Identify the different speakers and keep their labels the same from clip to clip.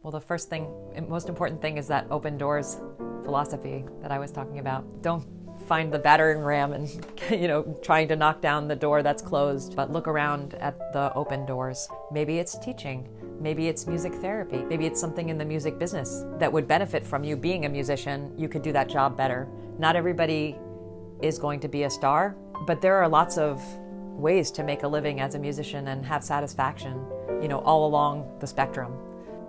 Speaker 1: Well, the first thing, most important thing is that open doors philosophy that I was talking about. Don't find the battering ram and, trying to knock down the door that's closed, but look around at the open doors. Maybe it's teaching. Maybe it's music therapy. Maybe it's something in the music business that would benefit from you being a musician. You could do that job better. Not everybody is going to be a star, but there are lots of ways to make a living as a musician and have satisfaction, all along the spectrum.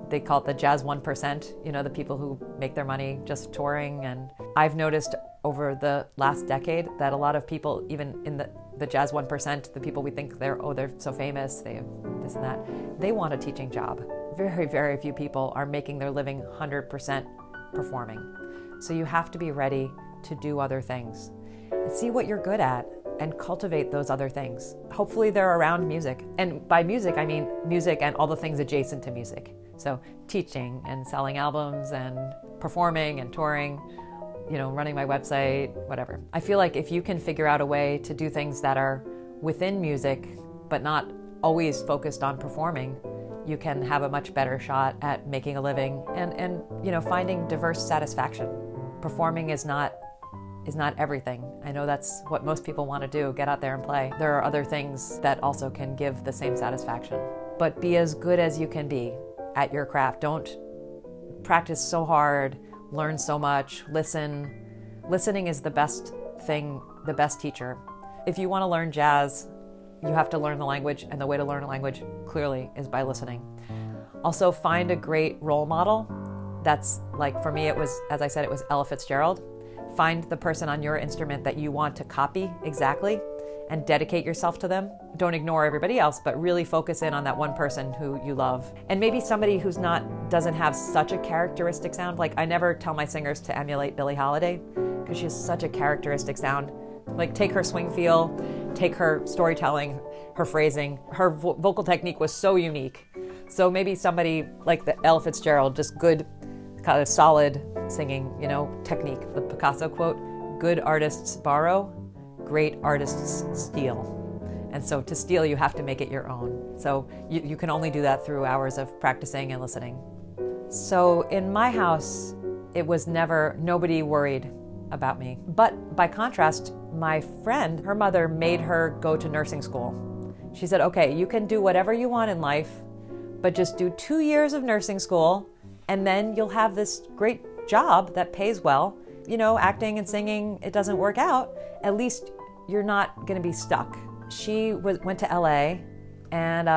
Speaker 1: They call it the jazz 1%, the people who make their money just touring. And I've noticed over the last decade that a lot of people, even in the jazz 1%, the people we think they're so famous, they have this and that, they want a teaching job. Very, very few people are making their living 100% performing. So you have to be ready to do other things. And see what you're good at and cultivate those other things. Hopefully they're around music. And by music, I mean music and all the things adjacent to music. So teaching and selling albums and performing and touring, running my website, whatever. I feel like if you can figure out a way to do things that are within music, but not always focused on performing, you can have a much better shot at making a living and finding diverse satisfaction. Performing is not everything. I know that's what most people want to do, get out there and play. There are other things that also can give the same satisfaction. But be as good as you can be at your craft. Don't practice so hard, learn so much, listen. Listening is the best thing, the best teacher. If you want to learn jazz, you have to learn the language, and the way to learn a language clearly is by listening. Also, find a great role model. That's like, for me, it was, as I said, it was Ella Fitzgerald. Find the person on your instrument that you want to copy exactly and dedicate yourself to them. Don't ignore everybody else, but really focus in on that one person who you love. And maybe somebody who's doesn't have such a characteristic sound. Like, I never tell my singers to emulate Billie Holiday because she has such a characteristic sound. Like, take her swing feel, take her storytelling, her phrasing. Her vocal technique was so unique. So maybe somebody like the Ella Fitzgerald, just good, kind of solid singing, technique. The Picasso quote, good artists borrow, great artists steal. And so to steal, you have to make it your own. So you can only do that through hours of practicing and listening. So in my house, it was nobody worried about me. But by contrast, my friend, her mother made her go to nursing school. She said, okay, you can do whatever you want in life, but just do 2 years of nursing school, and then you'll have this great job that pays well. Acting and singing, it doesn't work out. At least you're not going to be stuck. She went to LA and,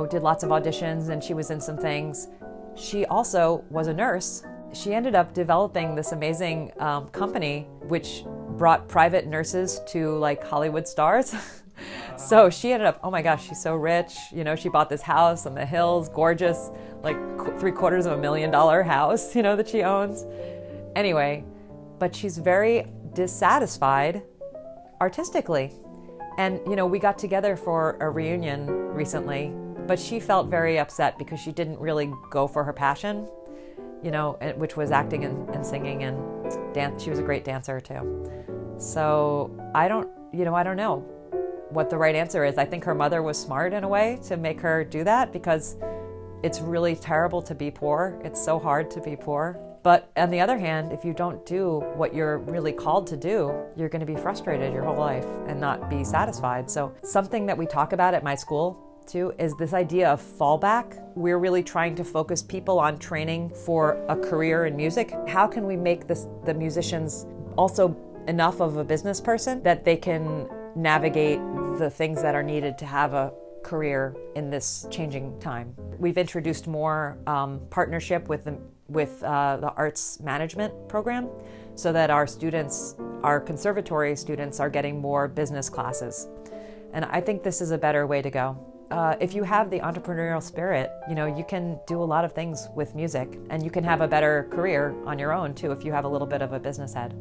Speaker 1: did lots of auditions, and she was in some things. She also was a nurse. She ended up developing this amazing company which brought private nurses to like Hollywood stars. So she ended up, oh my gosh, she's so rich. She bought this house on the hills, gorgeous, like $750,000 house, that she owns. Anyway, but she's very dissatisfied artistically. And, we got together for a reunion recently, but she felt very upset because she didn't really go for her passion, which was acting and singing and dance. She was a great dancer too. So I don't know what the right answer is. I think her mother was smart in a way to make her do that because it's really terrible to be poor. It's so hard to be poor. But on the other hand, if you don't do what you're really called to do, you're going to be frustrated your whole life and not be satisfied. So something that we talk about at my school too is this idea of fallback. We're really trying to focus people on training for a career in music. How can we make the musicians also enough of a business person that they can navigate the things that are needed to have a career in this changing time? We've introduced more partnership with the arts management program so that our conservatory students are getting more business classes. And I think this is a better way to go. If you have the entrepreneurial spirit, you can do a lot of things with music, and you can have a better career on your own too if you have a little bit of a business head.